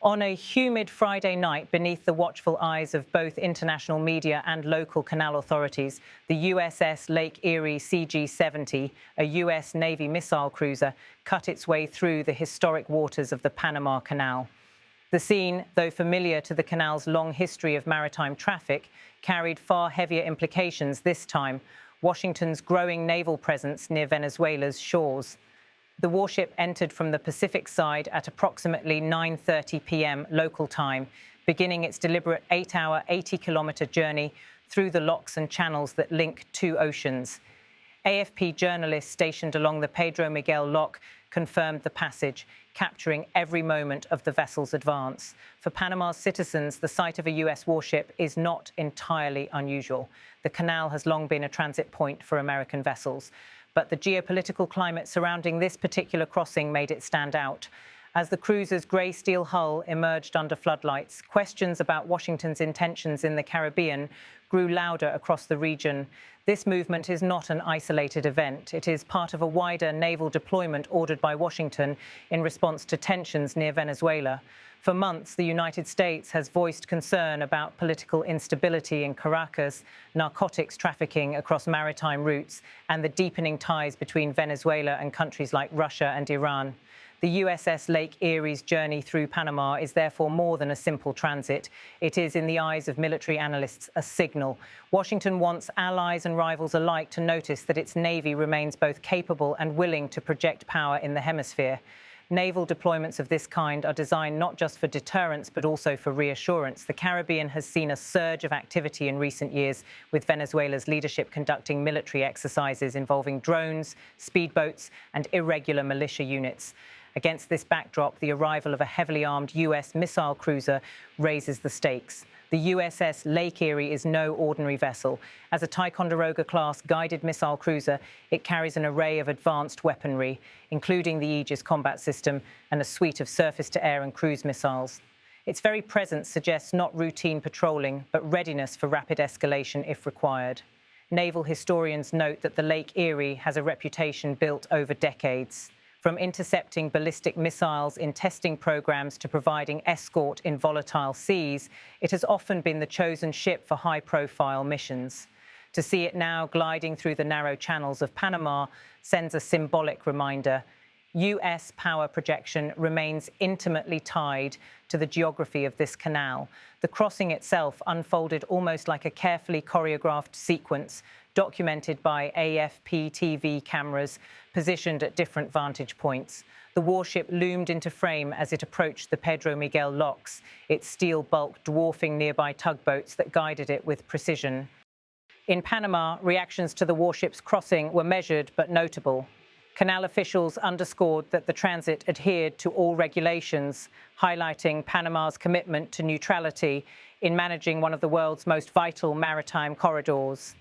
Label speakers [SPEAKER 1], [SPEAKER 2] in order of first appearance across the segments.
[SPEAKER 1] On a humid Friday night, beneath the watchful eyes of both international media and local canal authorities, the USS Lake Erie CG-70, a US Navy missile cruiser, cut its way through the historic waters of the Panama Canal. The scene, though familiar to the canal's long history of maritime traffic, carried far heavier implications this time: Washington's growing naval presence near Venezuela's shores. The warship entered from the Pacific side at approximately 9:30 p.m. local time, beginning its deliberate 8-hour, 80-kilometer journey through the locks and channels that link two oceans. AFP journalists stationed along the Pedro Miguel lock confirmed the passage, capturing every moment of the vessel's advance. For Panama's citizens, the sight of a US warship is not entirely unusual. The canal has long been a transit point for American vessels. But the geopolitical climate surrounding this particular crossing made it stand out. As the cruiser's grey steel hull emerged under floodlights, questions about Washington's intentions in the Caribbean grew louder across the region. This movement is not an isolated event. It is part of a wider naval deployment ordered by Washington in response to tensions near Venezuela. For months, the United States has voiced concern about political instability in Caracas, narcotics trafficking across maritime routes, and the deepening ties between Venezuela and countries like Russia and Iran. The USS Lake Erie's journey through Panama is therefore more than a simple transit. It is, in the eyes of military analysts, a signal. Washington wants allies and rivals alike to notice that its Navy remains both capable and willing to project power in the hemisphere. Naval deployments of this kind are designed not just for deterrence, but also for reassurance. The Caribbean has seen a surge of activity in recent years, with Venezuela's leadership conducting military exercises involving drones, speedboats, and irregular militia units. Against this backdrop, the arrival of a heavily armed US missile cruiser raises the stakes. The USS Lake Erie is no ordinary vessel. As a Ticonderoga-class guided missile cruiser, it carries an array of advanced weaponry, including the Aegis combat system and a suite of surface-to-air and cruise missiles. Its very presence suggests not routine patrolling, but readiness for rapid escalation if required. Naval historians note that the Lake Erie has a reputation built over decades. From intercepting ballistic missiles in testing programs to providing escort in volatile seas, it has often been the chosen ship for high-profile missions. To see it now gliding through the narrow channels of Panama sends a symbolic reminder. US power projection remains intimately tied to the geography of this canal. The crossing itself unfolded almost like a carefully choreographed sequence, documented by AFP TV cameras positioned at different vantage points. The warship loomed into frame as it approached the Pedro Miguel locks, its steel bulk dwarfing nearby tugboats that guided it with precision. In Panama, reactions to the warship's crossing were measured but notable. Canal officials underscored that the transit adhered to all regulations, highlighting Panama's commitment to neutrality in managing one of the world's most vital maritime corridors.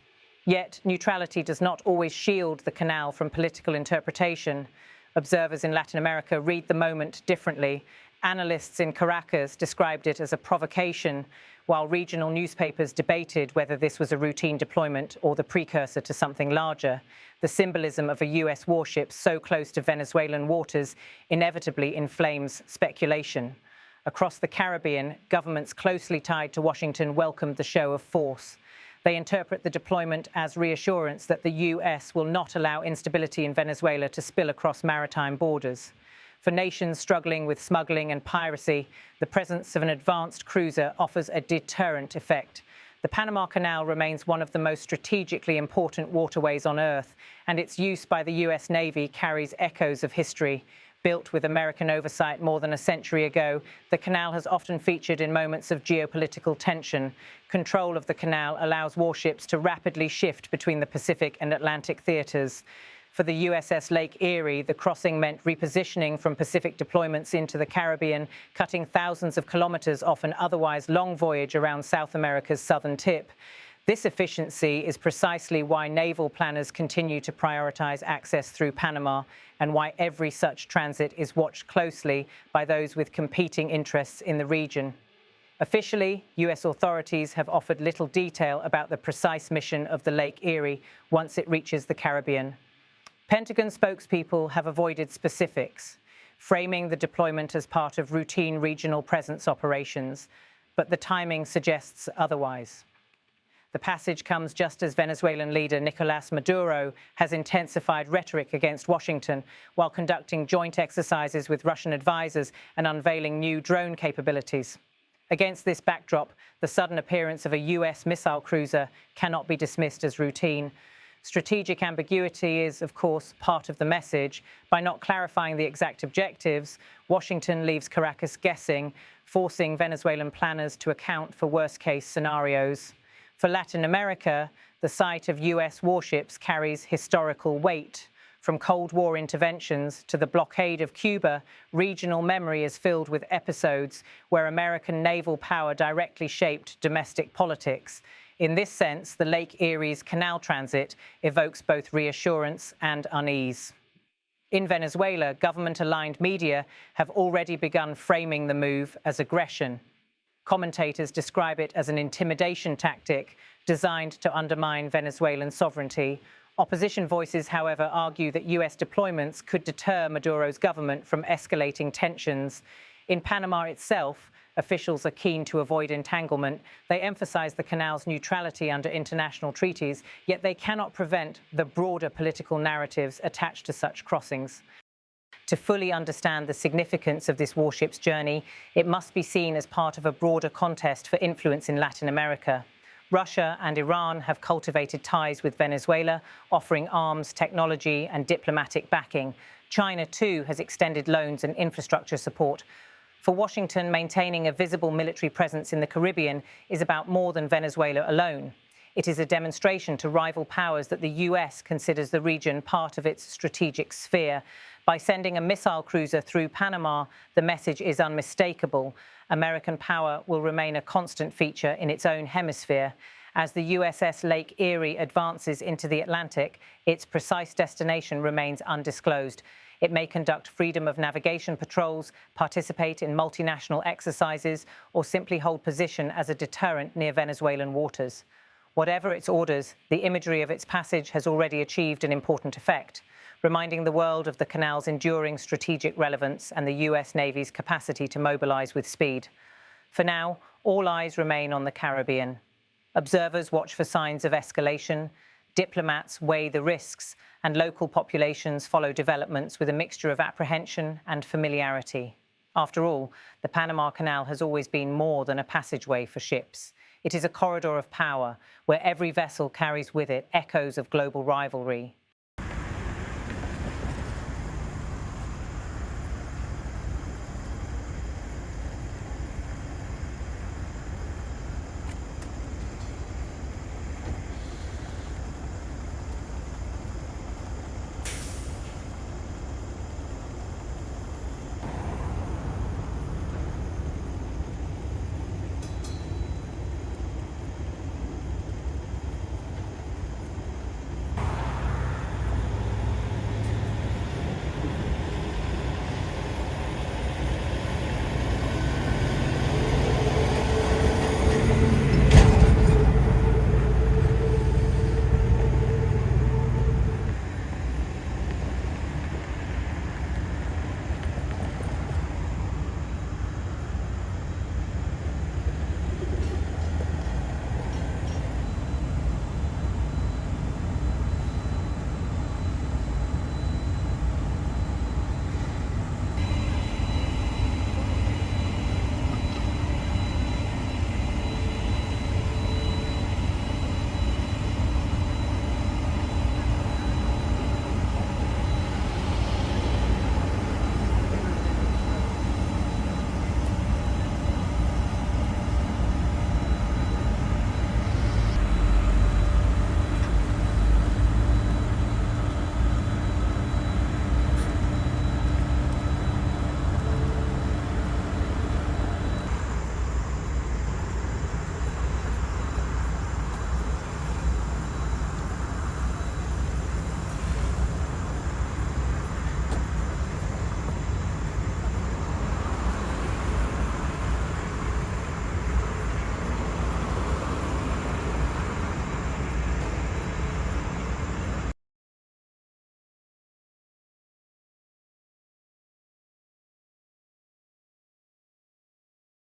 [SPEAKER 1] Yet, neutrality does not always shield the canal from political interpretation. Observers in Latin America read the moment differently. Analysts in Caracas described it as a provocation, while regional newspapers debated whether this was a routine deployment or the precursor to something larger. The symbolism of a US warship so close to Venezuelan waters inevitably inflames speculation. Across the Caribbean, governments closely tied to Washington welcomed the show of force. They interpret the deployment as reassurance that the US will not allow instability in Venezuela to spill across maritime borders. For nations struggling with smuggling and piracy, the presence of an advanced cruiser offers a deterrent effect. The Panama Canal remains one of the most strategically important waterways on Earth, and its use by the US Navy carries echoes of history. Built with American oversight more than a century ago, the canal has often featured in moments of geopolitical tension. Control of the canal allows warships to rapidly shift between the Pacific and Atlantic theaters. For the USS Lake Erie, the crossing meant repositioning from Pacific deployments into the Caribbean, cutting thousands of kilometers off an otherwise long voyage around South America's southern tip. This efficiency is precisely why naval planners continue to prioritize access through Panama, and why every such transit is watched closely by those with competing interests in the region. Officially, US authorities have offered little detail about the precise mission of the Lake Erie once it reaches the Caribbean. Pentagon spokespeople have avoided specifics. framing the deployment as part of routine regional presence operations, but the timing suggests otherwise. The passage comes just as Venezuelan leader Nicolás Maduro has intensified rhetoric against Washington while conducting joint exercises with Russian advisors and unveiling new drone capabilities. Against this backdrop, the sudden appearance of a US missile cruiser cannot be dismissed as routine. Strategic ambiguity is, of course, part of the message. By not clarifying the exact objectives, Washington leaves Caracas guessing, forcing Venezuelan planners to account for worst-case scenarios. For Latin America, the sight of US warships carries historical weight. From Cold War interventions to the blockade of Cuba, regional memory is filled with episodes where American naval power directly shaped domestic politics. In this sense, the Lake Erie's canal transit evokes both reassurance and unease. In Venezuela, government-aligned media have already begun framing the move as aggression. Commentators describe it as an intimidation tactic designed to undermine Venezuelan sovereignty. Opposition voices, however, argue that US deployments could deter Maduro's government from escalating tensions. In Panama itself, officials are keen to avoid entanglement. They emphasize the canal's neutrality under international treaties, yet they cannot prevent the broader political narratives attached to such crossings. To fully understand the significance of this warship's journey, it must be seen as part of a broader contest for influence in Latin America. Russia and Iran have cultivated ties with Venezuela, offering arms, technology, and diplomatic backing. China, too, has extended loans and infrastructure support. For Washington, maintaining a visible military presence in the Caribbean is about more than Venezuela alone. It is a demonstration to rival powers that the US considers the region part of its strategic sphere. By sending a missile cruiser through Panama, the message is unmistakable. American power will remain a constant feature in its own hemisphere. As the USS Lake Erie advances into the Atlantic, its precise destination remains undisclosed. It may conduct freedom of navigation patrols, participate in multinational exercises, or simply hold position as a deterrent near Venezuelan waters. Whatever its orders, the imagery of its passage has already achieved an important effect, reminding the world of the canal's enduring strategic relevance and the US Navy's capacity to mobilize with speed. For now, all eyes remain on the Caribbean. Observers watch for signs of escalation, diplomats weigh the risks, and local populations follow developments with a mixture of apprehension and familiarity. After all, the Panama Canal has always been more than a passageway for ships. It is a corridor of power where every vessel carries with it echoes of global rivalry.